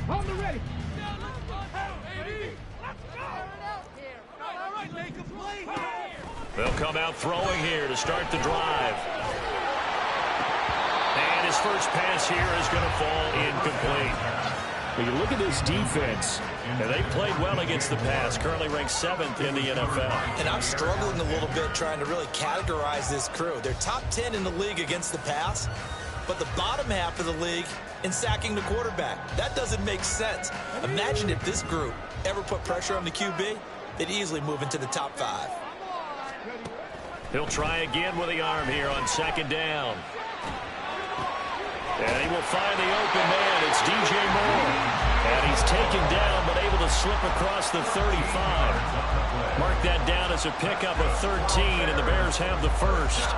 On the ready. They'll come out throwing here to start the drive. And his first pass here is going to fall incomplete. When you look at this defense, and they played well against the pass, currently ranked 7th in the NFL. And I'm struggling a little bit trying to really categorize this crew. They're top 10 in the league against the pass, but the bottom half of the league in sacking the quarterback. That doesn't make sense. Imagine if this group ever put pressure on the QB, they'd easily move into the top 5. He'll try again with the arm here on 2nd down. And he will find the open man. It's DJ Moore. And he's taken down, but able to slip across the 35. Mark that down as a pickup of 13, and the Bears have the first.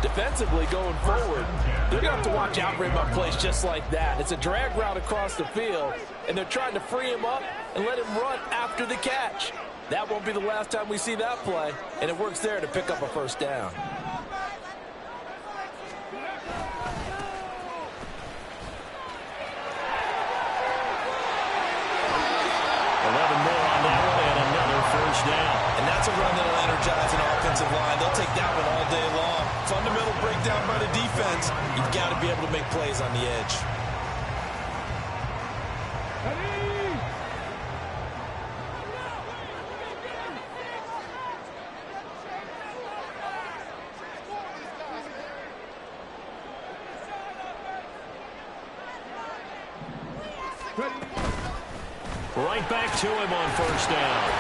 Defensively going forward, they're going to have to watch out for him on plays just like that. It's a drag route across the field, and they're trying to free him up and let him run after the catch. That won't be the last time we see that play, and it works there to pick up a first down. 11 more on that one, and another first down. And that's a run that'll energize an offensive line. They'll take that one all day long. Fundamental breakdown by the defense. You've got to be able to make plays on the edge. Right back to him on first down.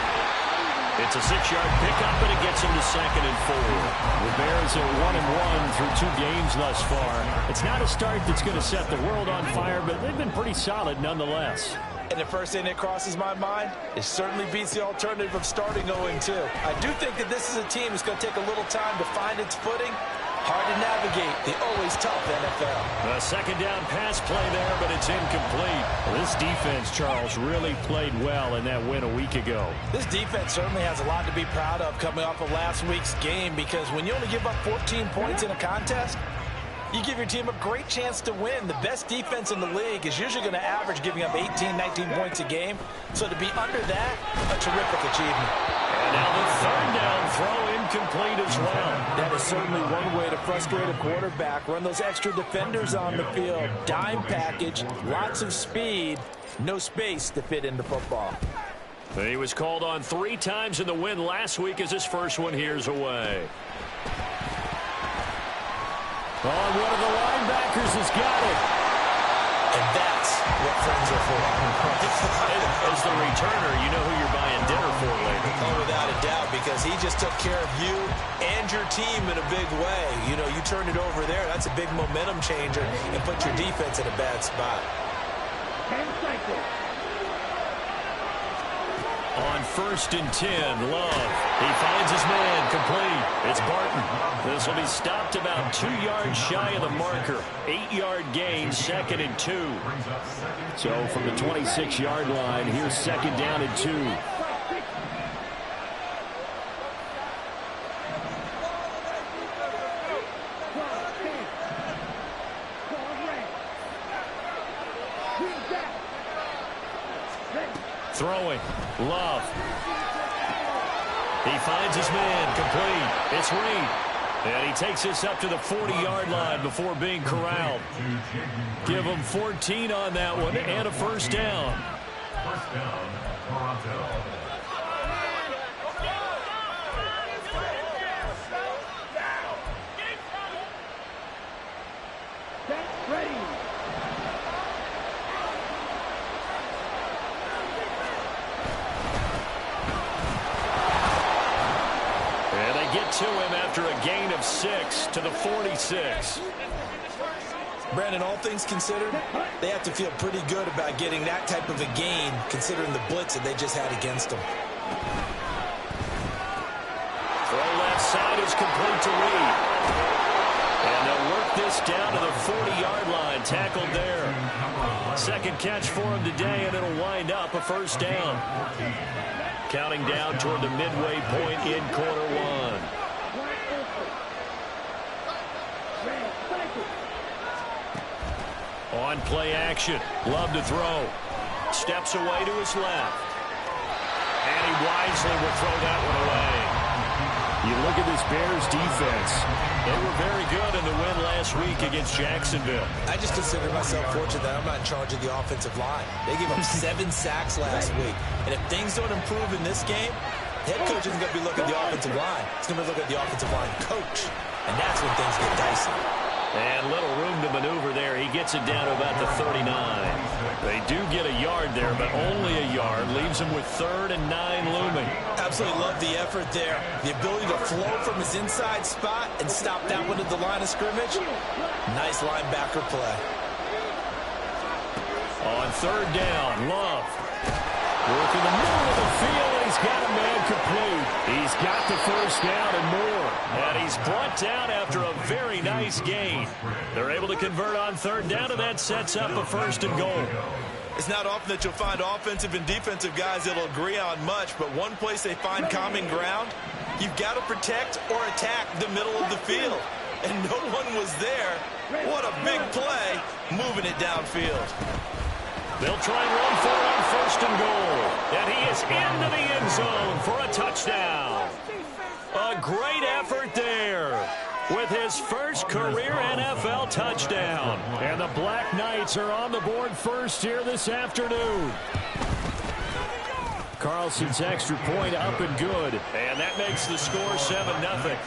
It's a 6-yard pickup, and it gets him to 2nd and 4. the Bears are 1-1 through 2 games thus far. It's not a start that's going to set the world on fire, but they've been pretty solid nonetheless. And the first thing that crosses my mind, it certainly beats the alternative of starting 0-2. I do think that this is a team that's going to take a little time to find its footing. Hard to navigate the always tough NFL. A 2nd down pass play there, but it's incomplete. Well, this defense, Charles, really played well in that win a week ago. This defense certainly has a lot to be proud of coming off of last week's game, because when you only give up 14 points in a contest, you give your team a great chance to win. The best defense in the league is usually going to average giving up 18, 19 points a game. So to be under that, a terrific achievement. And now the 3rd down throw incomplete as well. That is certainly one way to frustrate a quarterback. Run those extra defenders on the field. Dime package, lots of speed, no space to fit into football. He was called on 3 times in the win last week as his first one here's away. Oh, one of the linebackers has got it. And that's what friends are for. As the returner, you know who you're buying dinner for later. Oh, without a doubt, because he just took care of you and your team in a big way. You know, you turn it over there, that's a big momentum changer, and put your defense in a bad spot. On 1st and 10, Love. He finds his man complete. It's Barton. This will be stopped about 2 yards shy of the marker. 8-yard gain, 2nd and 2. So from the 26-yard line, here's 2nd down and 2. Throwing. Love. He finds his man complete. It's Reed. And he takes this up to the 40-yard line before being corralled. Give him 14 on that one and a first down. First down, Toronto. To him after a gain of 6 to the 46. Brandon, all things considered, they have to feel pretty good about getting that type of a gain, considering the blitz that they just had against them. Throw left side is complete to Reed. And they'll work this down to the 40-yard line. Tackled there. 2nd catch for him today, and it'll wind up a first down. Counting down toward the midway point in quarter 1. run play action. Love to throw. Steps away to his left. And he wisely will throw that one away. You look at this Bears defense. They were very good in the win last week against Jacksonville. I just consider myself fortunate that I'm not in charge of the offensive line. They gave up 7 sacks last week. And if things don't improve in this game, the head coach isn't going to be looking at the offensive line. He's going to be looking at the offensive line coach. And that's when things get dicey. And little room to maneuver there. He gets it down to about the 39. They do get a yard there, but only a yard. Leaves him with 3rd and 9 looming. Absolutely love the effort there. The ability to flow from his inside spot and stop that one at the line of scrimmage. Nice linebacker play. On 3rd down, Love. Work in the middle of the field, and he's got a man complete. He's got the 1st down and more. And he's brought down after a very nice gain. They're able to convert on 3rd down, and that sets up a 1st and goal. It's not often that you'll find offensive and defensive guys that'll agree on much, but one place they find common ground, you've got to protect or attack the middle of the field. And no one was there. What a big play, moving it downfield. They'll try and run for it on 1st and goal. And he is into the end zone for a touchdown. A great effort there with his first career NFL touchdown. And the Black Knights are on the board first here this afternoon. Carlson's extra point up and good. And that makes the score 7-0.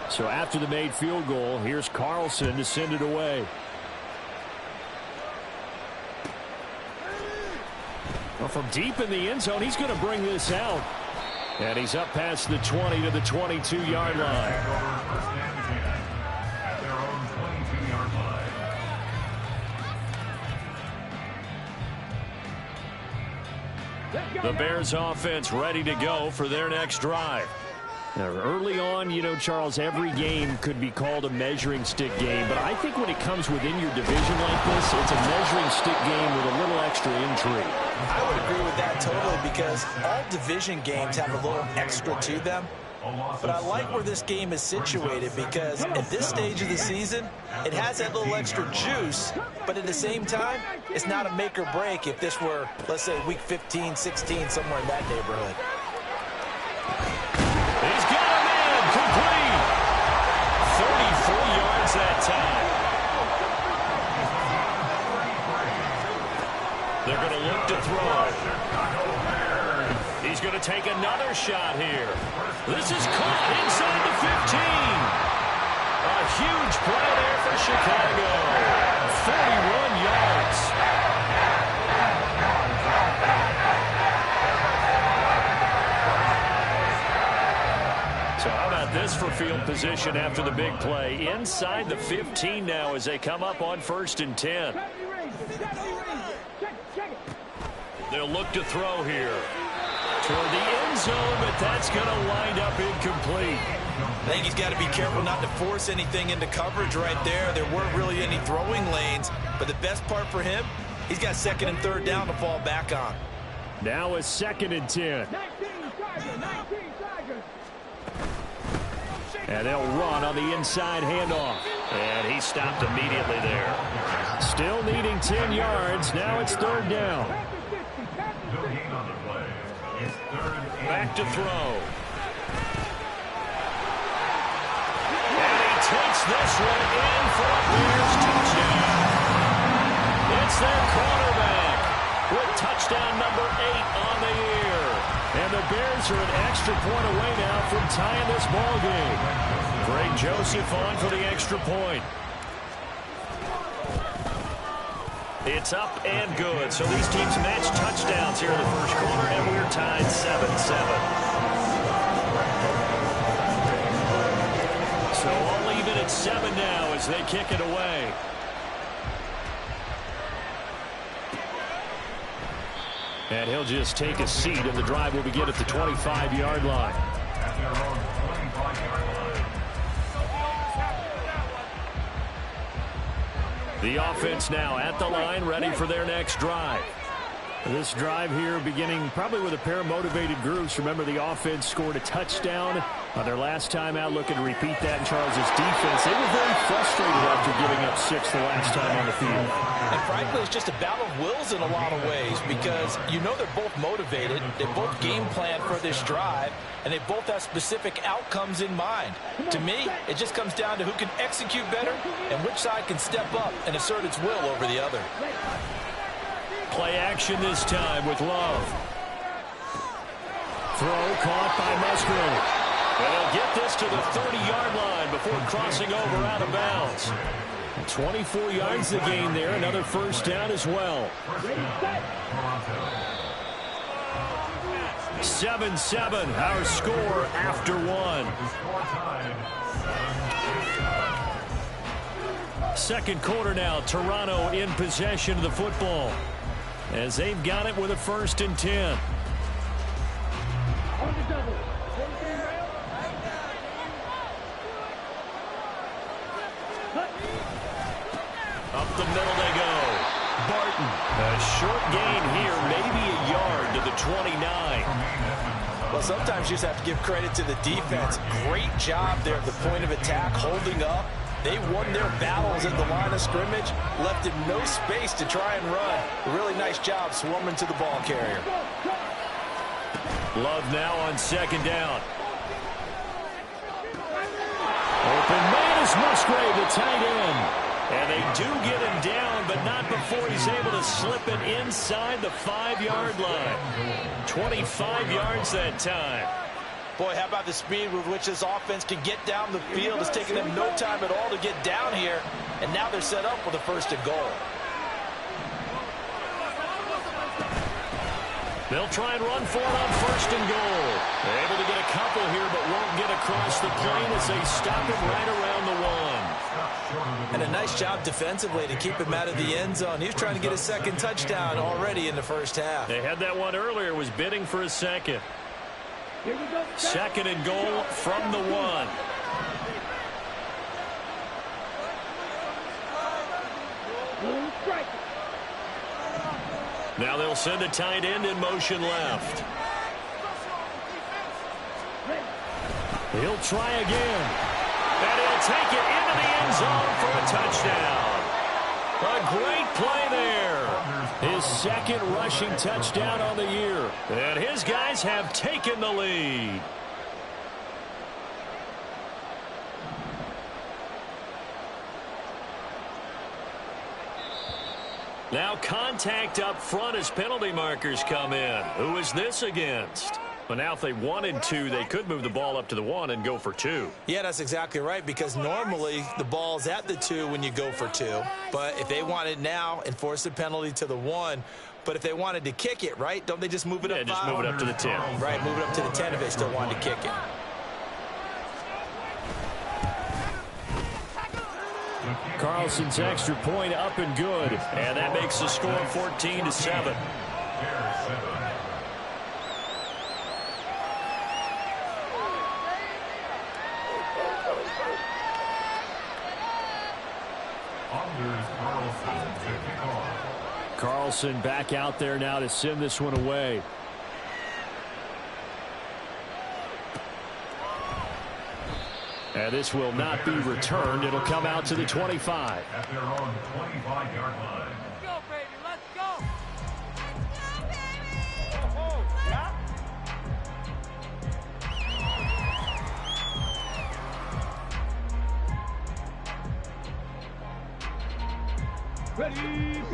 So after the made field goal, here's Carlson to send it away. Well, from deep in the end zone, he's going to bring this out. And he's up past the 20 to the 22-yard line. At their own 22-yard line. The Bears offense ready to go for their next drive. Now, early on, you know, Charles, every game could be called a measuring stick game. But I think when it comes within your division like this, it's a measuring stick game with a little extra intrigue. I would agree with that totally because all division games have a little extra to them. But I like where this game is situated because at this stage of the season, it has that little extra juice, but at the same time, it's not a make or break if this were, let's say, week 15, 16, somewhere in that neighborhood. He's got a man complete. 34 yards that time. They're going to look to throw. He's going to take another shot here. This is caught inside the 15. A huge play there for Chicago. 41 yards. So how about this for field position after the big play? Inside the 15 now as they come up on 1st and 10. They'll look to throw here. Toward the end zone, but that's going to wind up incomplete. I think he's got to be careful not to force anything into coverage right there. There weren't really any throwing lanes, but the best part for him, he's got 2nd and 3rd down to fall back on. Now a 2nd and 10. And they'll run on the inside handoff. And he stopped immediately there. Still needing 10 yards. Now it's 3rd down. Back to throw. And he takes this one in for a Bears touchdown. It's their quarterback with touchdown number 8 on the year. And the Bears are an extra point away now from tying this ball game. Greg Joseph on for the extra point. It's up and good. So these teams match touchdowns here in the first quarter, and we're tied 7-7. So all even at 7 now as they kick it away. And he'll just take a seat, and the drive will begin at the 25-yard line. At their own 25-yard line. The offense now at the line, ready for their next drive. This drive here beginning probably with a pair of motivated groups. Remember, the offense scored a touchdown their last time out, looking to repeat that in Charles' defense. They were very frustrated after giving up 6 the last time on the field. And frankly, it's just a battle of wills in a lot of ways because you know they're both motivated. They both game plan for this drive, and they both have specific outcomes in mind. To me, it just comes down to who can execute better and which side can step up and assert its will over the other. Play action this time with Love. Throw caught by Musgrave. And they'll get this to the 30-yard line before crossing over out of bounds. 24 yards to gain there. Another first down as well. 7-7, our score after one. Second quarter now, Toronto in possession of the football as they've got it with a 1st and 10. Up the middle they go. Barton, a short gain here, maybe a yard to the 29. Well, sometimes you just have to give credit to the defense. Great job there at the point of attack, holding up. They won their battles at the line of scrimmage, left him no space to try and run. A really nice job swarming to the ball carrier. Love now on 2nd down. Open man is Musgrave, the tight end. And they do get him down, but not before he's able to slip it inside the 5-yard line. 25 yards that time. Boy, how about the speed with which this offense can get down the field? It's taken them no time at all to get down here, and now they're set up with a 1st and goal. They'll try and run for it on 1st and goal. They're able to get a couple here, but won't get across the plane as they stop him right around the 1. And a nice job defensively to keep him out of the end zone. He was trying to get a 2nd touchdown already in the 1st half. They had that one earlier, was bidding for a 2nd. 2nd and goal from the 1. Now they'll send a tight end in motion left. He'll try again. And he'll take it into the end zone for a touchdown. A great play there. His 2nd rushing touchdown on the year. And his guys have taken the lead. Now contact up front as penalty markers come in. Who is this against? Well, now if they wanted to, they could move the ball up to the 1 and go for 2. Yeah, that's exactly right, because normally the ball's at the 2 when you go for 2. But if they wanted now, enforce the penalty to the 1. But if they wanted to kick it, right, don't they just move it up 5? Yeah, just move it up to the 10. Right, move it up to the 10 if they still wanted to kick it. Carlson's extra point up and good. And that makes the score 14-7. Carlson back out there now to send this one away. And this will not be returned. It'll come out to the 25. At their own 25-yard line. Let's go, baby. Let's go.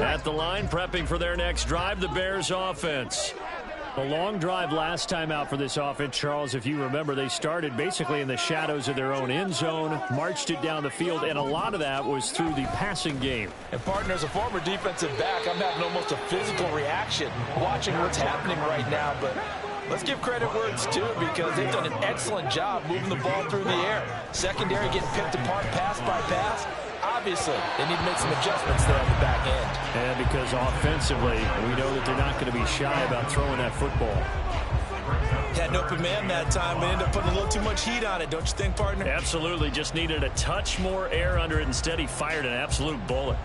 At the line, prepping for their next drive, the Bears offense. A long drive last time out for this offense, Charles. If you remember, they started basically in the shadows of their own end zone, marched it down the field, and a lot of that was through the passing game. And, partner, as a former defensive back, I'm having almost a physical reaction watching what's happening right now. But let's give credit where it's due, because they've done an excellent job moving the ball through the air. Secondary getting picked apart pass by pass. Obviously, they need to make some adjustments there on the back end. And because offensively, we know that they're not going to be shy about throwing that football. Had an open man that time, but ended up putting a little too much heat on it, don't you think, partner? Absolutely. Just needed a touch more air under it. Instead, he fired an absolute bullet.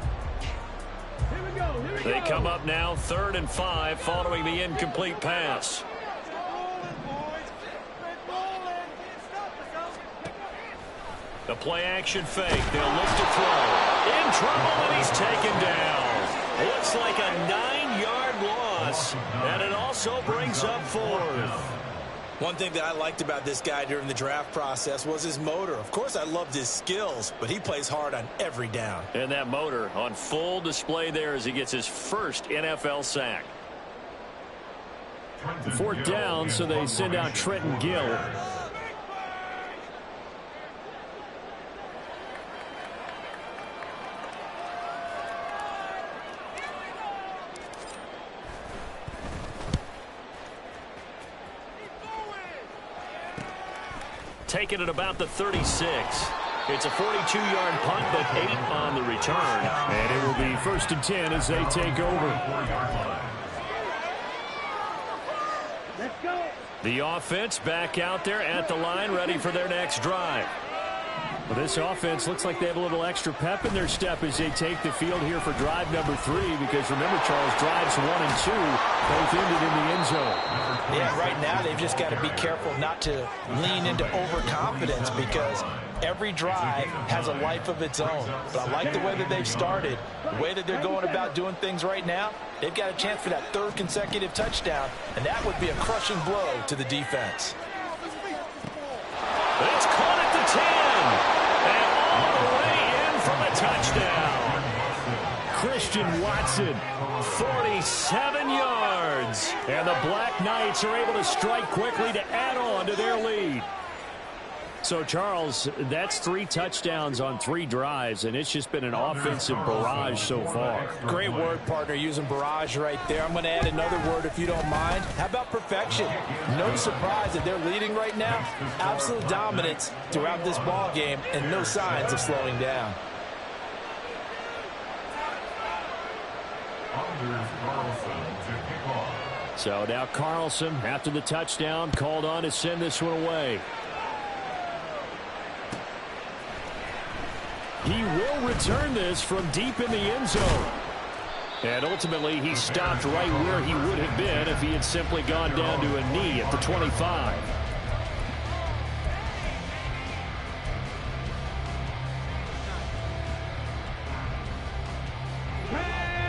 Here we go. Here we They come up now 3rd and 5 following the incomplete pass. The play action fake. They'll look to throw. In trouble, and he's taken down. Looks like a 9-yard loss, and it also brings up 4th. One thing that I liked about this guy during the draft process was his motor. Of course, I loved his skills, but he plays hard on every down. And that motor on full display there as he gets his first NFL sack. 4th down, so they send out Trenton Gill. Taken at about the 36. It's a 42-yard punt, but 8 on the return. And it will be 1st and 10 as they take over. Let's go. The offense back out there at the line, ready for their next drive. Well, this offense looks like they have a little extra pep in their step as they take the field here for drive number 3, because remember, Charles, drives 1 and 2 both ended in the end zone. Yeah, right now they've just got to be careful not to lean into overconfidence, because every drive has a life of its own. But I like the way that they've started, the way that they're going about doing things right now. They've got a chance for that 3rd consecutive touchdown, and that would be a crushing blow to the defense. It's caught at the 10. And all the way in from a touchdown. Christian Watson, 47 yards. and the Black Knights are able to strike quickly to add on to their lead. So, Charles, that's 3 touchdowns on 3 drives, and it's just been an offensive barrage so far. Great word, partner, using barrage right there. I'm going to add another word if you don't mind. How about perfection? No surprise that they're leading right now. Absolute dominance throughout this ball game, and no signs of slowing down. So now Carlson, after the touchdown, called on to send this one away. He will return this from deep in the end zone. And ultimately, he stopped right where he would have been if he had simply gone down to a knee at the 25.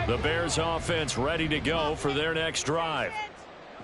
The Bears offense ready to go for their next drive.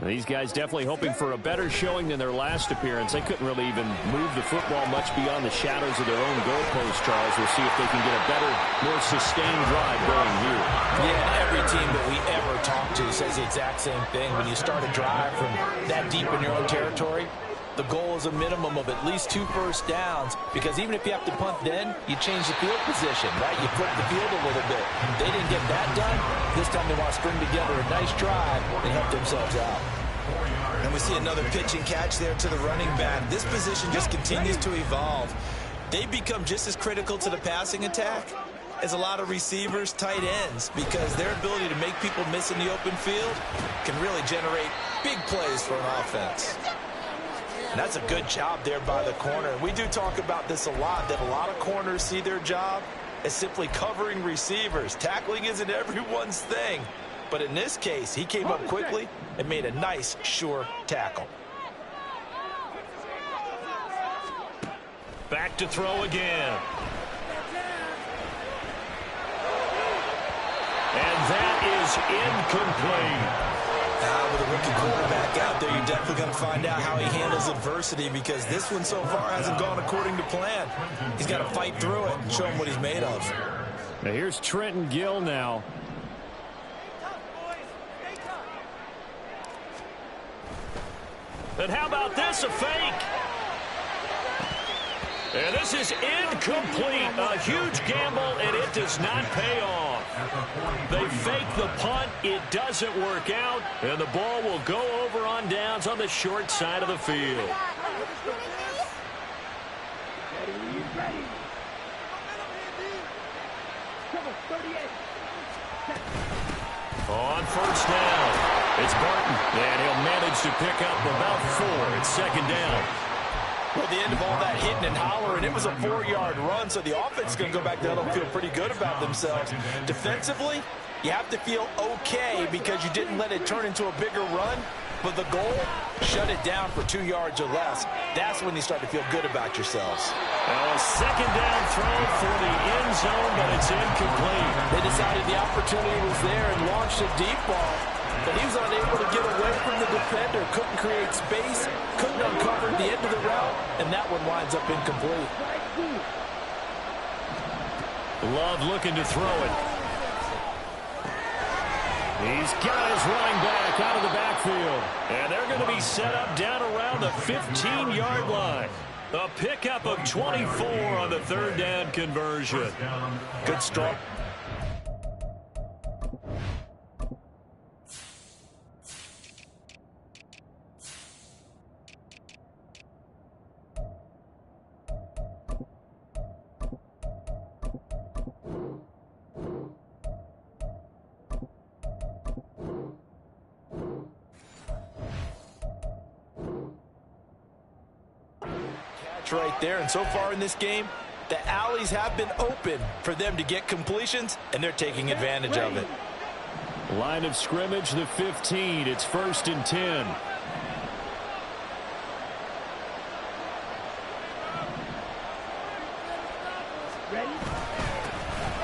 These guys definitely hoping for a better showing than their last appearance. They couldn't really even move the football much beyond the shadows of their own goalpost, Charles. We'll see if they can get a better, more sustained drive going here. Yeah, and every team that we ever talk to says the exact same thing. When you start a drive from that deep in your own territory, the goal is a minimum of at least 2 first downs, because even if you have to punt then, you change the field position, right? You flip the field a little bit. They didn't get that done. This time they want to string together a nice drive and help themselves out. And we see another pitch and catch there to the running back. This position just continues to evolve. They become just as critical to the passing attack as a lot of receivers, tight ends, because their ability to make people miss in the open field can really generate big plays for an offense. And that's a good job there by the corner. We do talk about this a lot, that a lot of corners see their job as simply covering receivers. Tackling isn't everyone's thing. But in this case, he came up quickly and made a nice, sure tackle. Back to throw again. And that is incomplete. With a rookie quarterback out there, you're definitely going to find out how he handles adversity, because this one so far hasn't gone according to plan. He's got to fight through it and show him what he's made of. Now here's Trenton Gill now. And how about this, a fake? And this is incomplete. A huge gamble, and it does not pay off. They fake the punt. It doesn't work out, and the ball will go over on downs on the short side of the field. On first down, it's Barton, and he'll manage to pick up about 4. It's 2nd down. Well, at the end of all that hitting and hollering, it was a 4-yard run, so the offense is going to go back down and feel pretty good about themselves. Defensively, You have to feel okay because you didn't let it turn into a bigger run, but the goal, shut it down for 2 yards or less. That's when you start to feel good about yourselves. A second down throw for the end zone, but it's incomplete. They decided the opportunity was there and launched a deep ball, but he was unable to get away from the defender, couldn't create space, couldn't uncover the end of the route, and that one winds up incomplete. Love looking to throw it. He's got his running back out of the backfield. And they're going to be set up down around the 15-yard line. A pickup of 24 on the third down conversion. Good start. Right there, and so far in this game, the alleys have been open for them to get completions, and they're taking advantage of it. Line of scrimmage, the 15. It's 1st and 10.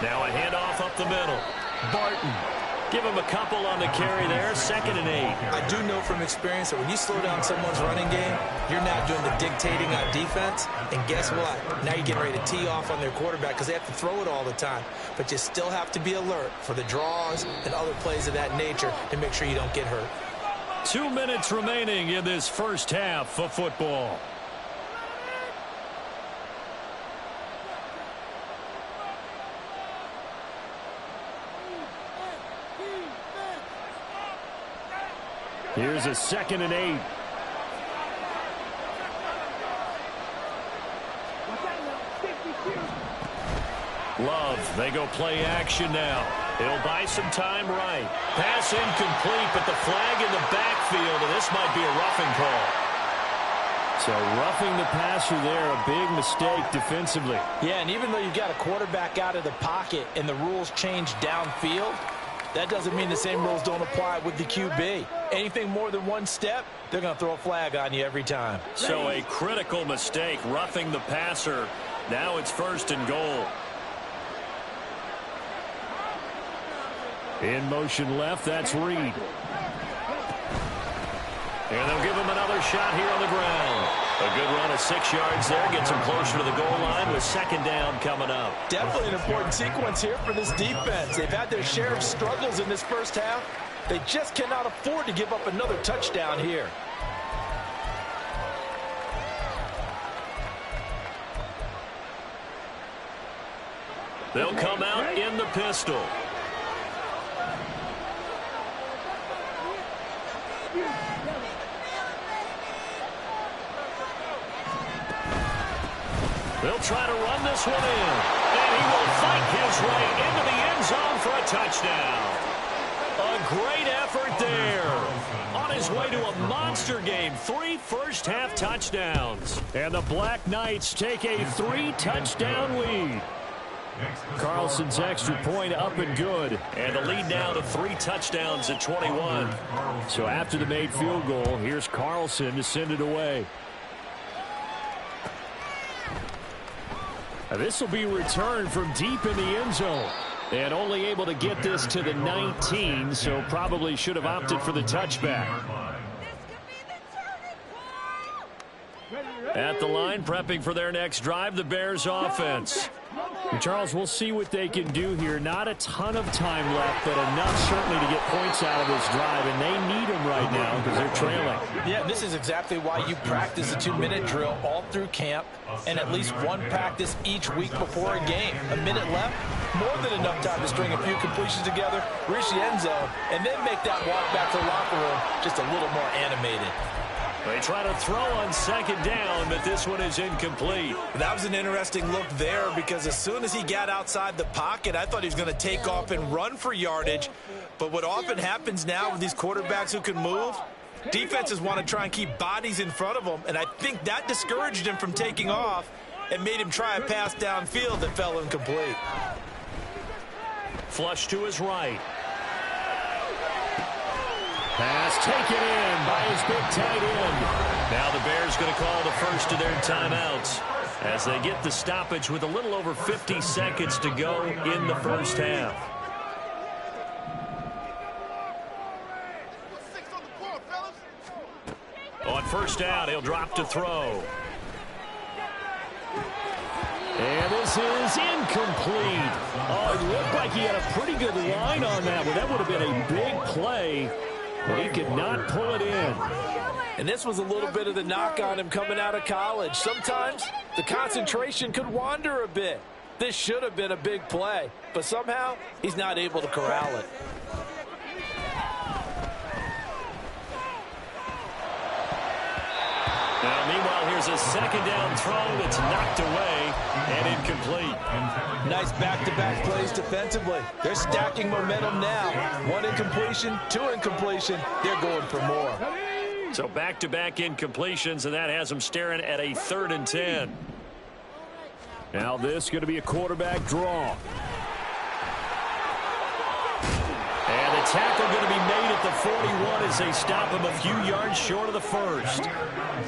Now a handoff up the middle. Barton. Give him a couple on the carry there. 2nd and 8. I do know from experience that when you slow down someone's running game, you're now doing the dictating on defense. And guess what? Now you're getting ready to tee off on their quarterback because they have to throw it all the time. But you still have to be alert for the draws and other plays of that nature to make sure you don't get hurt. 2 minutes remaining in this first half of football. Here's a 2nd and 8. Love, they go play action now. He'll buy some time right. Pass incomplete, but the flag in the backfield, and this might be a roughing call. So roughing the passer there, a big mistake defensively. Yeah, and even though you've got a quarterback out of the pocket and the rules change downfield, that doesn't mean the same rules don't apply with the QB. Anything more than one step, they're going to throw a flag on you every time. So a critical mistake, roughing the passer. Now it's 1st and goal. In motion left, that's Reed. And they'll give him another shot here on the ground. A good run of 6 yards there. Gets him closer to the goal line with 2nd down coming up. Definitely an important sequence here for this defense. They've had their share of struggles in this first half. They just cannot afford to give up another touchdown here. They'll come out in the pistol. They'll try to run this one in. And he will fight his way into the end zone for a touchdown. A great effort there. On his way to a monster game. 3 first-half touchdowns. And the Black Knights take a 3-touchdown lead. Carlson's extra point up and good. And the lead now to 3 touchdowns at 21. So after the made field goal, here's Carlson to send it away. This will be returned from deep in the end zone. And only able to get this to the 19, so probably should have opted for the touchback. At the line, prepping for their next drive, the Bears offense. And Charles, we'll see what they can do here. Not a ton of time left, but enough certainly to get points out of this drive, and they need them right now because they're trailing. Yeah, this is exactly why you practice a 2-minute drill all through camp and at least one practice each week before a game. A minute left, more than enough time to string a few completions together, reach the end zone, and then make that walk back to the locker room just a little more animated. They try to throw on 2nd down, but this one is incomplete. That was an interesting look there because as soon as he got outside the pocket, I thought he was going to take off and run for yardage. But what often happens now with these quarterbacks who can move, defenses want to try and keep bodies in front of them, and I think that discouraged him from taking off and made him try a pass downfield that fell incomplete. Flush to his right. Pass taken in by his big tight end. Now the Bears going to call the first of their timeouts as they get the stoppage with a little over 50 seconds to go in the first half. On first down, he'll drop to throw. And this is incomplete. Oh, it looked like he had a pretty good line on that one. That would have been a big play, but he could not pull it in. And this was a little bit of the knock on him coming out of college. Sometimes the concentration could wander a bit. This should have been a big play, but somehow he's not able to corral it. Now, meanwhile, here's a second down throw that's knocked away and incomplete. Nice back-to-back plays defensively. They're stacking momentum now. One incompletion, two incompletion. They're going for more. So back-to-back incompletions, and that has them staring at a 3rd and 10. Now this is going to be a quarterback draw. And the tackle going to be made at the 41 as they stop him a few yards short of the first.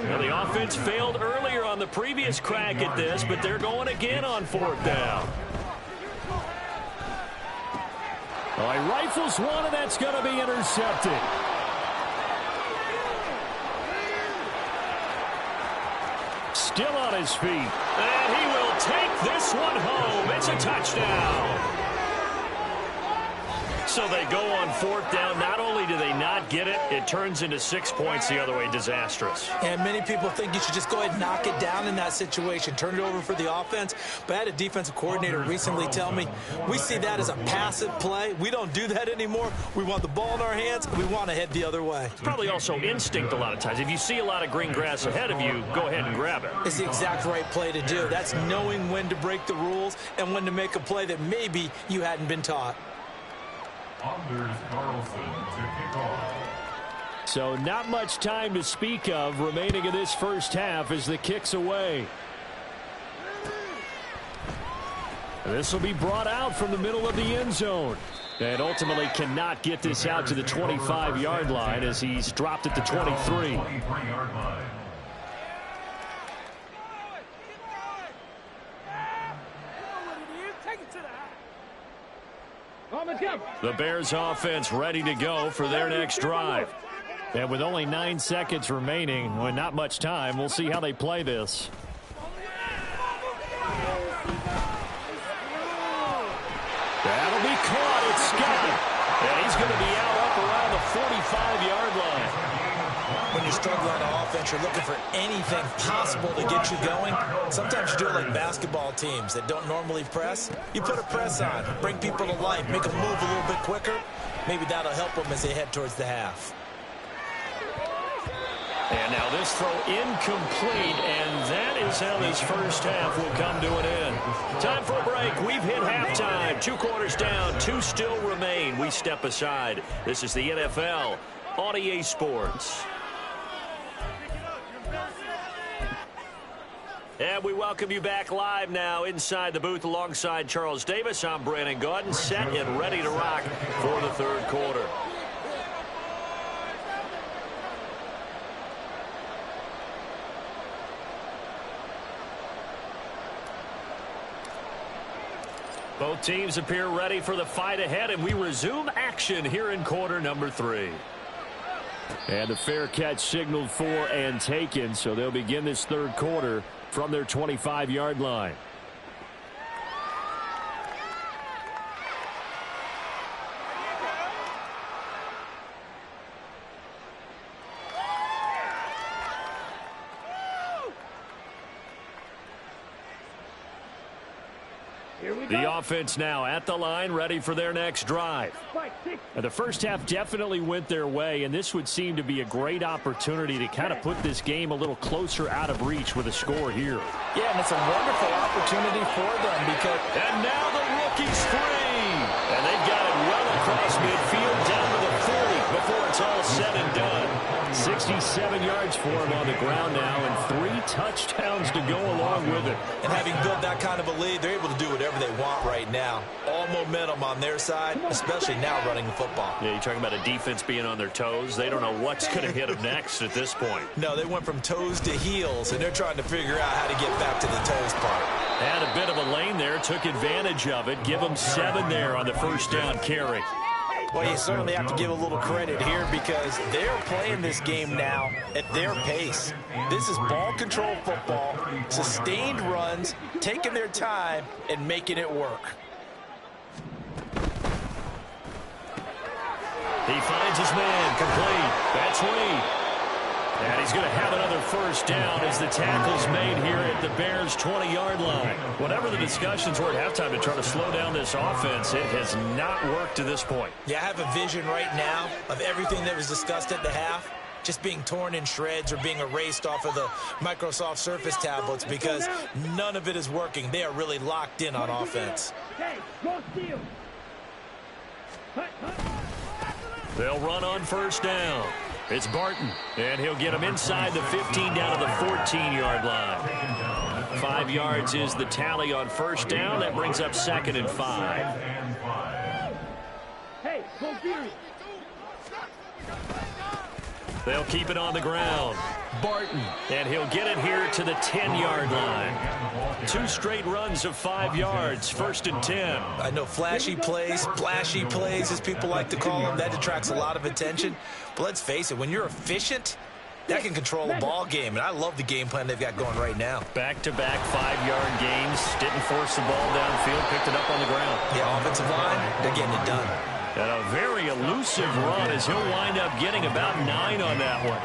Now the offense failed earlier on the previous crack at this, but they're going again on 4th down. Well, he rifles one, and that's going to be intercepted. Still on his feet. And he will take this one home. It's a touchdown. So they go on 4th down. Not only do they not get it, it turns into 6 points the other way. Disastrous. And many people think you should just go ahead and knock it down in that situation. Turn it over for the offense. But I had a defensive coordinator recently tell me, we see that as a passive play. We don't do that anymore. We want the ball in our hands. We want to head the other way. It's probably also instinct a lot of times. If you see a lot of green grass ahead of you, go ahead and grab it. It's the exact right play to do. That's knowing when to break the rules and when to make a play that maybe you hadn't been taught. Anders Carlson to kick off. So not much time to speak of remaining in this first half as the kick's away. This will be brought out from the middle of the end zone. And ultimately cannot get this out to the 25-yard line as he's dropped at the 23. 23-yard line. The Bears offense ready to go for their next drive. And with only 9 seconds remaining, well, not much time, we'll see how they play this. That'll be caught. It's Scott. And he's going to be out up around the 45-yard line. When you're struggling on offense, you're looking for anything possible to get you going. Sometimes you do it like basketball teams that don't normally press. You put a press on, bring people to life, make them move a little bit quicker. Maybe that'll help them as they head towards the half. And now this throw incomplete, and that is how this first half will come to an end. Time for a break. We've hit halftime. 2 quarters down, 2 still remain. We step aside. This is the NFL on EA Sports. And we welcome you back live now inside the booth alongside Charles Davis. I'm Brandon Gaudin, set and ready to rock for the 3rd quarter. Both teams appear ready for the fight ahead, and we resume action here in quarter number 3. And the fair catch signaled for and taken, so they'll begin this 3rd quarter from their 25-yard line. The offense now at the line, ready for their next drive. Now, the first half definitely went their way, and this would seem to be a great opportunity to kind of put this game a little closer out of reach with a score here. Yeah, and it's a wonderful opportunity for them because... And now the rookie's free. And they've got it well across midfield down to the 40 before it's all said and done. 67 yards for him on the ground now, and 3 touchdowns to go along with it. And having built that kind of a lead, they're able to do whatever they want right now. All momentum on their side, especially now running the football. Yeah, you're talking about a defense being on their toes. They don't know what's going to hit them next at this point. No, they went from toes to heels, and they're trying to figure out how to get back to the toes part. Had a bit of a lane there, took advantage of it. Give them 7 there on the first down carry. Well, you certainly have to give a little credit here because they're playing this game now at their pace. This is ball control football, sustained runs, taking their time, and making it work. He finds his man, complete. That's Reed. And he's going to have another first down as the tackle's made here at the Bears' 20-yard line. Whatever the discussions were at halftime to try to slow down this offense, it has not worked to this point. Yeah, I have a vision right now of everything that was discussed at the half just being torn in shreds or being erased off of the Microsoft Surface tablets because none of it is working. They are really locked in on offense. They'll run on first down. It's Barton, and he'll get him inside the 15 down to the 14-yard line. 5 yards is the tally on first down. That brings up 2nd and 5. Hey, go Fury. They'll keep it on the ground. Barton, and he'll get it here to the 10-yard line. 2 straight runs of 5 yards, 1st and 10. I know flashy plays, splashy plays, as people like to call them, that attracts a lot of attention. But let's face it, when you're efficient, that can control a ball game. And I love the game plan they've got going right now. Back-to-back 5-yard gains. Didn't force the ball downfield, picked it up on the ground. Yeah, offensive line, they're getting it done. And a very elusive run as he'll wind up getting about 9 on that one.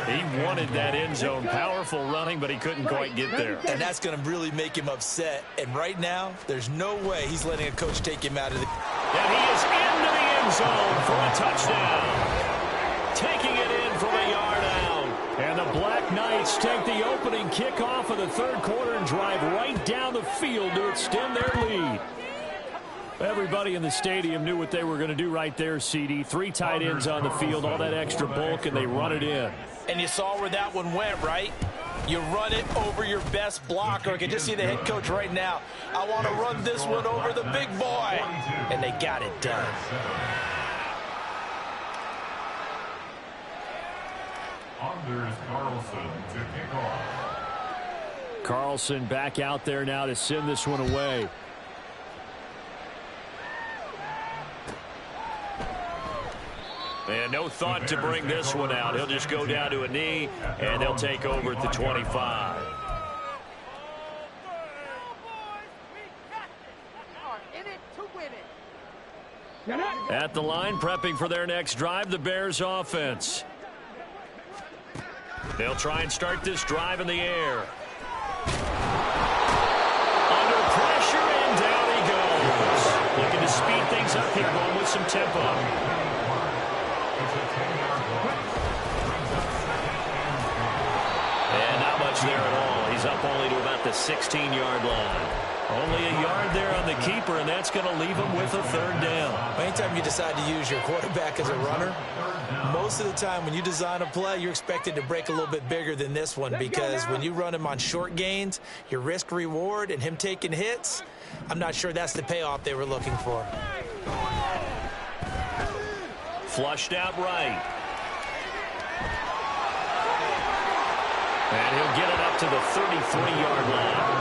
He wanted that end zone. Powerful running, but he couldn't quite get there. And that's going to really make him upset. And right now, there's no way he's letting a coach take him out of the... And he is into the end zone for a touchdown. Taking it in from a yard out. And the Black Knights take the opening kickoff of the 3rd quarter and drive right down the field to extend their lead. Everybody in the stadium knew what they were going to do right there, CD. 3 tight ends on the field, all that extra bulk, and they run it in. And you saw where that one went, right? You run it over your best blocker. I can just see the head coach right now. I want to run this one over the big boy. And they got it done. Anders Carlson to kick off. Carlson back out there now to send this one away. And no thought to bring this one out. He'll just go down to a knee, and they'll take over at the 25. At the line, prepping for their next drive, the Bears offense. They'll try and start this drive in the air. Under pressure, and down he goes. Looking to speed things up here, going with some tempo. And not much there at all. He's up only to about the 16-yard line. Only a yard there on the keeper, and that's going to leave him with a 3rd down. Anytime you decide to use your quarterback as a runner, most of the time when you design a play, you're expected to break a little bit bigger than this one because when you run him on short gains, your risk-reward and him taking hits, I'm not sure that's the payoff they were looking for. Flushed out right. And he'll get it up to the 33-yard line.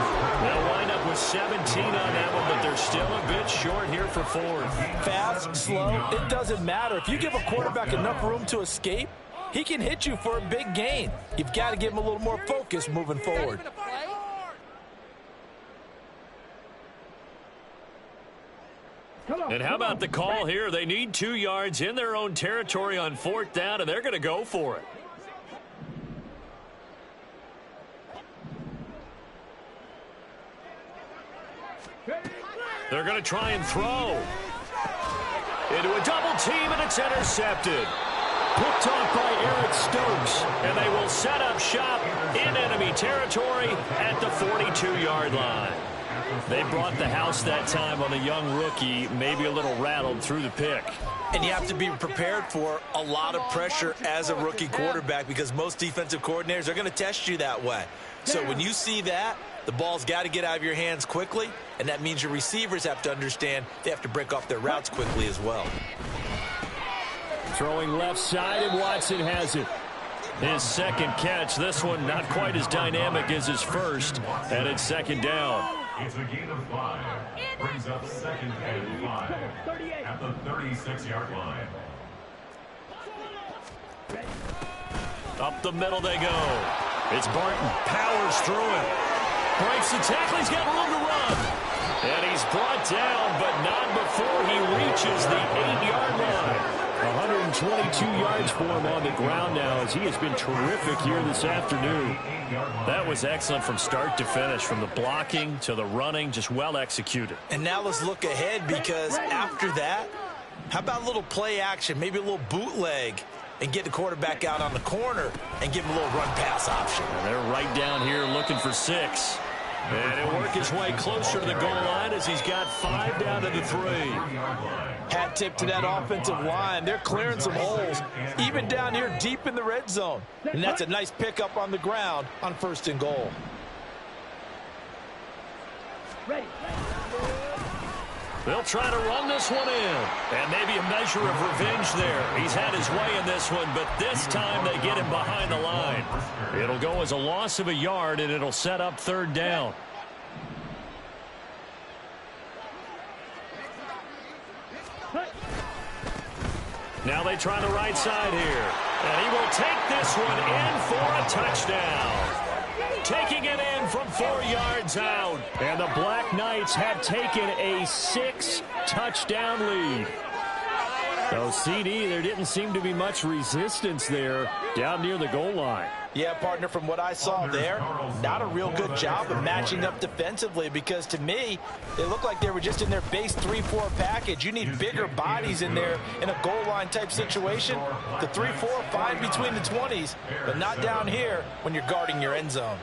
They'll wind up with 17 on that one, but they're still a bit short here for 4th. Fast, slow, it doesn't matter. If you give a quarterback enough room to escape, he can hit you for a big gain. You've got to give him a little more focus moving forward. And how about the call here? They need 2 yards in their own territory on 4th down, and they're going to go for it. They're going to try and throw. Into a double team, and it's intercepted. Picked off by Eric Stokes, and they will set up shop in enemy territory at the 42-yard line. They brought the house that time on the young rookie, maybe a little rattled through the pick. And you have to be prepared for a lot of pressure as a rookie quarterback because most defensive coordinators are going to test you that way. So when you see that, the ball's got to get out of your hands quickly, and that means your receivers have to understand they have to break off their routes quickly as well. Throwing left side, and Watson has it. His second catch, this one not quite as dynamic as his first, and it's second down. It's a gain of 5. Brings up 2nd and 5 at the 36-yard line. Up the middle they go. It's Barton. Powers through it. Breaks the tackle. He's got room to run. And he's brought down, but not before he reaches the 8-yard line. 122 yards for him on the ground now as he has been terrific here this afternoon. That was excellent from start to finish, from the blocking to the running, just well executed. And now let's look ahead because after that, how about a little play action, maybe a little bootleg, and get the quarterback out on the corner and give him a little run-pass option. And they're right down here looking for 6. And he'll work his way closer to the goal line as he's got 5 down to the 3. Hat tip to that offensive line. They're clearing some holes, even down here deep in the red zone. And that's a nice pickup on the ground on 1st and goal. They'll try to run this one in. And maybe a measure of revenge there. He's had his way in this one, but this time they get him behind the line. It'll go as a loss of a yard, and it'll set up 3rd down. Now they try the right side here. And he will take this one in for a touchdown. Taking it in from 4 yards out. And the Black Knights have taken a 6-touchdown lead. So, CD, there didn't seem to be much resistance there down near the goal line. Yeah, partner, from what I saw there, not a real good job of matching up defensively because, to me, they looked like they were just in their base 3-4 package. You need bigger bodies in there in a goal line type situation. The 3-4, fine between the 20s, but not down here when you're guarding your end zone.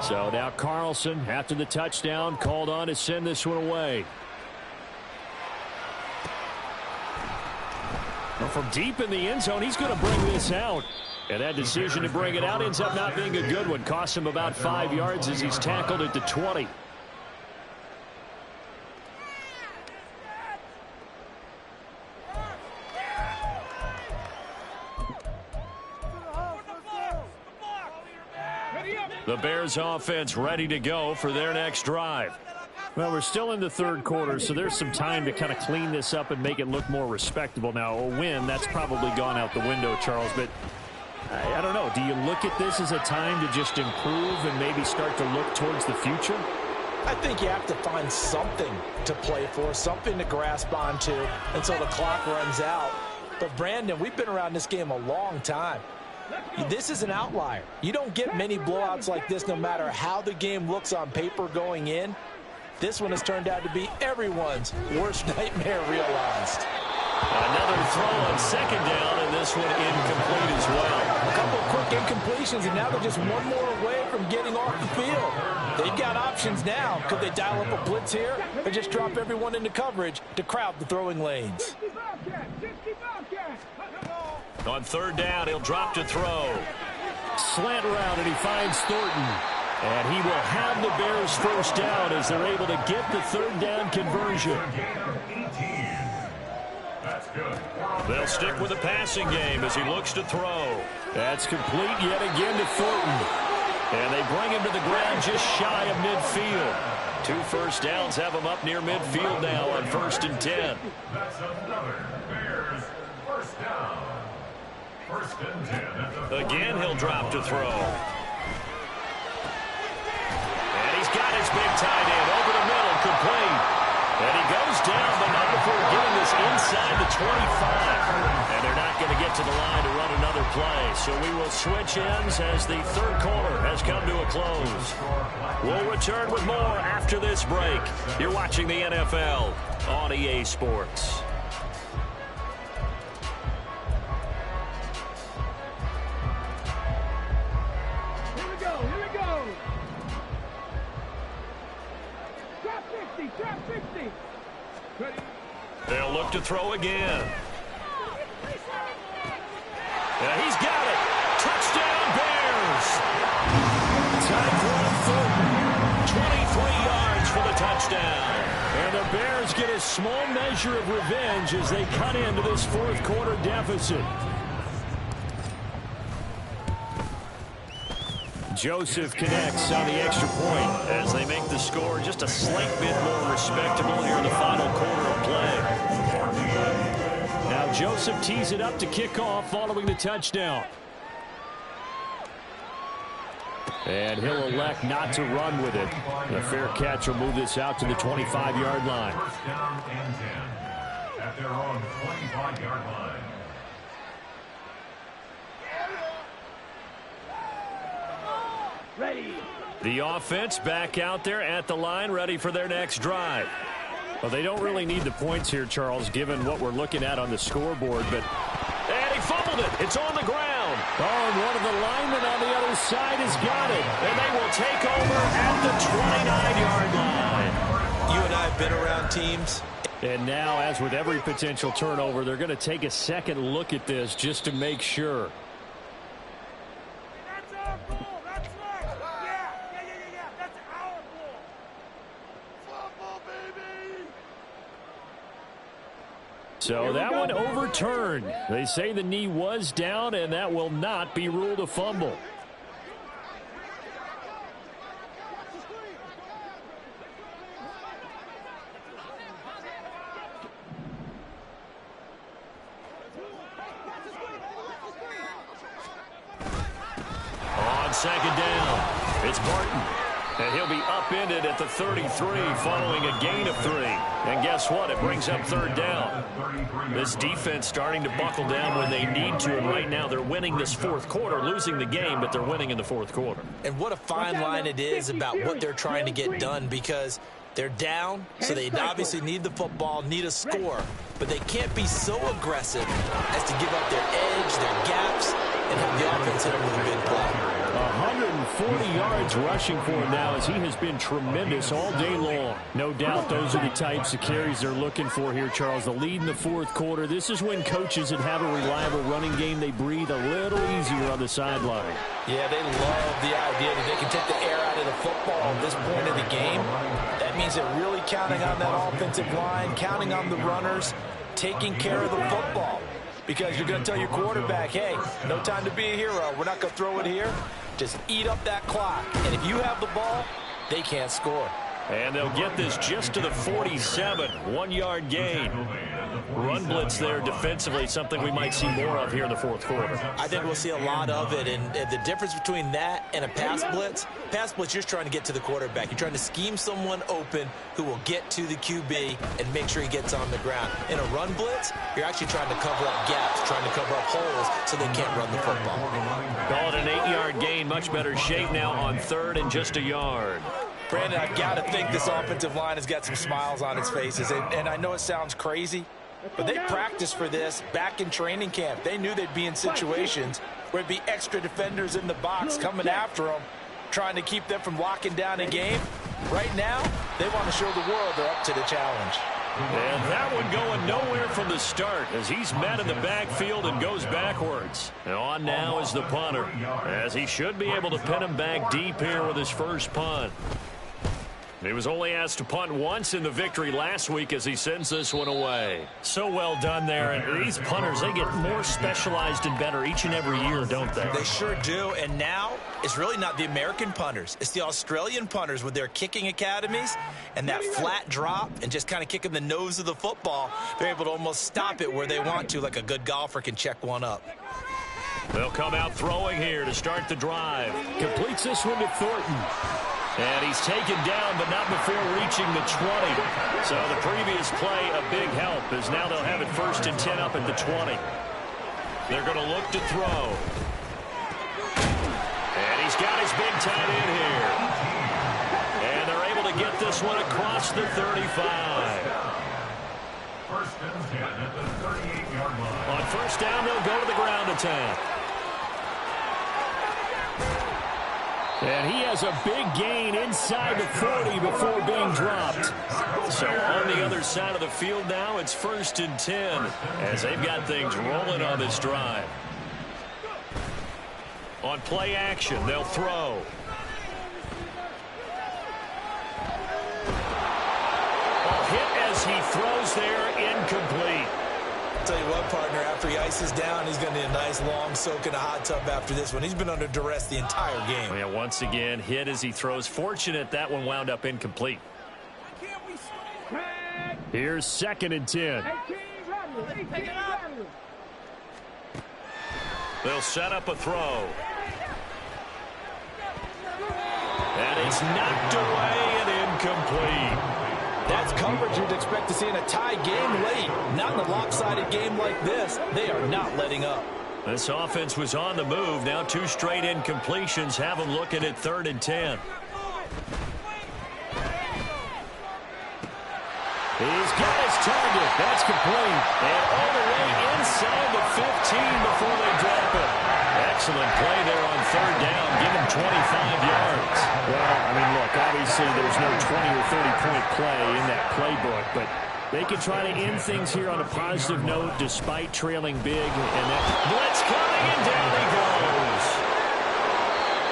So now Carlson, after the touchdown, called on to send this one away. Well, from deep in the end zone, he's going to bring this out. And that decision to bring it out ends up not being a good one. Cost him about 5 yards as he's tackled at the 20. The Bears offense ready to go for their next drive. Well, we're still in the 3rd quarter, so there's some time to kind of clean this up and make it look more respectable. Now, a win, that's probably gone out the window, Charles, but I don't know. Do you look at this as a time to just improve and maybe start to look towards the future? I think you have to find something to play for, something to grasp onto until the clock runs out. But, Brandon, we've been around this game a long time. This is an outlier. You don't get many blowouts like this no matter how the game looks on paper going in. This one has turned out to be everyone's worst nightmare realized. Another throw on 2nd down, and this one incomplete as well. A couple quick incompletions, and now they're just one more away from getting off the field. They've got options now. Could they dial up a blitz here or just drop everyone into coverage to crowd the throwing lanes? On 3rd down, he'll drop to throw. Slant route, and he finds Thornton. And he will have the Bears 1st down as they're able to get the 3rd down conversion. They'll stick with the passing game as he looks to throw. That's complete yet again to Thornton. And they bring him to the ground just shy of midfield. 2 first downs have him up near midfield now on 1st and 10. That's another Bears 1st down. 1st and 10. Again, he'll drop to throw. And he's got his big tight end over the middle, complete. And he goes down, but not before getting this inside the 25. And they're not going to get to the line to run another play. So we will switch ends as the 3rd quarter has come to a close. We'll return with more after this break. You're watching the NFL on EA Sports. They'll look to throw again. Yeah, he's got it. Touchdown, Bears. Tyquan Thornton, 23 yards for the touchdown. And the Bears get a small measure of revenge as they cut into this fourth quarter deficit. Joseph connects on the extra point as they make the score just a slight bit more respectable here in the final quarter of play. Now Joseph tees it up to kick off following the touchdown. And he'll elect not to run with it. A fair catch will move this out to the 25-yard line. First down and 10 at their own 25-yard line. Ready. The offense back out there at the line, ready for their next drive. Well, they don't really need the points here, Charles, given what we're looking at on the scoreboard. But and he fumbled it. It's on the ground. Oh, and one of the linemen on the other side has got it. And they will take over at the 29-yard line. You and I have been around teams. And now, as with every potential turnover, they're going to take a second look at this just to make sure. So that one overturned. They say the knee was down, and that will not be ruled a fumble. On second down, it's Barton. And he'll be upended at the 33 following a gain of 3. And guess what? It brings up third down. This defense starting to buckle down when they need to. And right now they're winning this fourth quarter, losing the game, but they're winning in the fourth quarter. And what a fine line it is about what they're trying to get done, because they're down, so they obviously need the football, need a score. But they can't be so aggressive as to give up their edge, their gaps, and have the offense hit them with a big play. 140 yards rushing for him now as he has been tremendous all day long. No doubt those are the types of carries they're looking for here, Charles. The lead in the fourth quarter. This is when coaches that have a reliable running game, they breathe a little easier on the sideline. Yeah, they love the idea that they can take the air out of the football at this point of the game. That means they're really counting on that offensive line, counting on the runners, taking care of the football. Because you're going to tell your quarterback, hey, no time to be a hero. We're not going to throw it here. Just eat up that clock. And if you have the ball, they can't score. And they'll get this just to the 47, 1-yard gain. Run blitz there defensively, something we might see more of here in the fourth quarter. I think we'll see a lot of it. And the difference between that and a pass blitz, you're trying to get to the quarterback. You're trying to scheme someone open who will get to the QB and make sure he gets on the ground. In a run blitz, you're actually trying to cover up gaps, trying to cover up holes so they can't run the football. Call it an 8-yard gain, much better shape now on third and just a yard. Brandon, I've got to think this offensive line has got some smiles on its faces. And I know it sounds crazy, but they practiced for this back in training camp. They knew they'd be in situations where it'd be extra defenders in the box coming after them, trying to keep them from locking down a game. Right now, they want to show the world they're up to the challenge. And that one going nowhere from the start as he's met in the backfield and goes backwards. And on now is the punter, as he should be able to pin him back deep here with his first punt. He was only asked to punt once in the victory last week as he sends this one away. So well done there. And these punters, they get more specialized and better each and every year, don't they? They sure do. And now it's really not the American punters. It's the Australian punters with their kicking academies and that flat drop and just kind of kicking the nose of the football. They're able to almost stop it where they want to, like a good golfer can check one up. They'll come out throwing here to start the drive. Completes this one to Thornton. And he's taken down, but not before reaching the 20. So the previous play, a big help, as now they'll have it 1st and 10 up at the 20. They're going to look to throw. And he's got his big tight end here. And they're able to get this one across the 35. First and 10 at the 38-yard line. On first down, they'll go to the ground attack. And he has a big gain inside the 40 before being dropped. So on the other side of the field now, it's 1st and 10 as they've got things rolling on this drive. On play action, they'll throw. Hit as he throws there, incomplete. I'll tell you what, partner, after he ices down, he's going to need a nice long soak in a hot tub after this one. He's been under duress the entire game. Yeah, once again, hit as he throws. Fortunate that one wound up incomplete. Here's 2nd and 10. They'll set up a throw. And it's knocked away and incomplete. That's coverage you'd expect to see in a tie game late. Not in a lopsided game like this. They are not letting up. This offense was on the move. Now 2 straight incompletions have them looking at 3rd and 10. He's got his target. That's complete. And all the way inside the 15 before they drop it. Excellent play there on 3rd down. Give him 25 yards. Well, I mean, look, obviously there's no 20 or 30-point play in that playbook, but they can try to end things here on a positive note despite trailing big. And that blitz coming, and down he goes.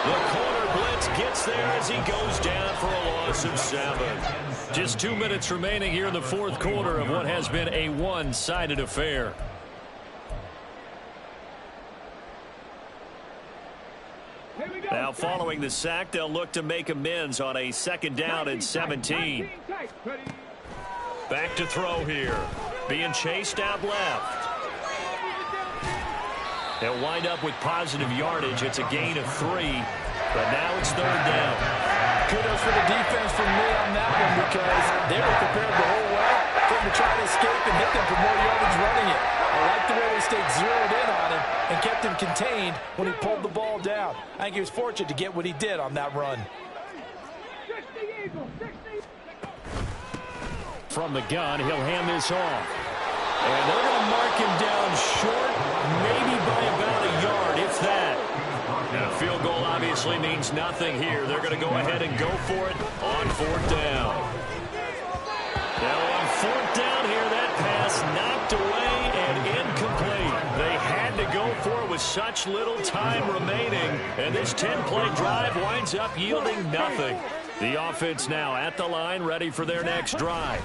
The corner blitz gets there as he goes down for a loss of 7. Just 2 minutes remaining here in the 4th quarter of what has been a one-sided affair. Now following the sack, they'll look to make amends on a 2nd down and 17. Back to throw here. Being chased out left. They'll wind up with positive yardage. It's a gain of 3, but now it's 3rd down. Kudos for the defense from me on that one because they were prepared the whole way for him to try to escape and hit them for more yardage running it. I like the way they stayed zeroed in on him and kept him contained when he pulled the ball down. I think he was fortunate to get what he did on that run. from the gun, he'll hand this off. And they're going to mark him down short, maybe by about a yard, if that. And a field goal obviously means nothing here. They're going to go ahead and go for it on 4th down. Now on 4th down here, that pass knocked away and incomplete. They had to go for it with such little time remaining, and this 10-play drive winds up yielding nothing. The offense now at the line, ready for their next drive.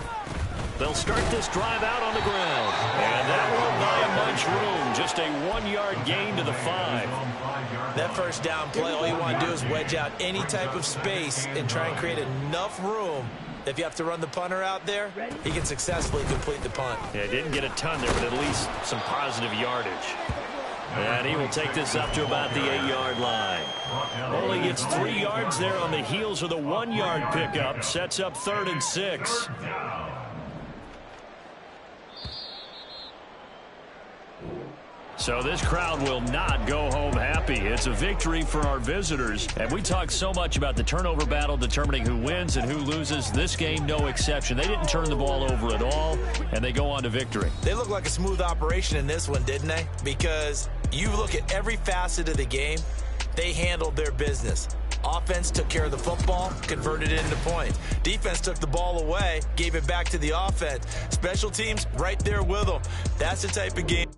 They'll start this drive out on the ground, and that won't buy them much room. Just a 1-yard gain to the 5. That first down play, all you want to do is wedge out any type of space and try and create enough room. If you have to run the punter out there, he can successfully complete the punt. Yeah, didn't get a ton there, but at least some positive yardage. And he will take this up to about the 8-yard line. Only gets 3 yards there on the heels of the 1-yard pickup. Sets up 3rd and 6. So this crowd will not go home happy. It's a victory for our visitors. And we talked so much about the turnover battle determining who wins and who loses. This game, no exception. They didn't turn the ball over at all, and they go on to victory. They look like a smooth operation in this one, didn't they? Because you look at every facet of the game, they handled their business. Offense took care of the football, converted it into points. Defense took the ball away, gave it back to the offense. Special teams right there with them. That's the type of game.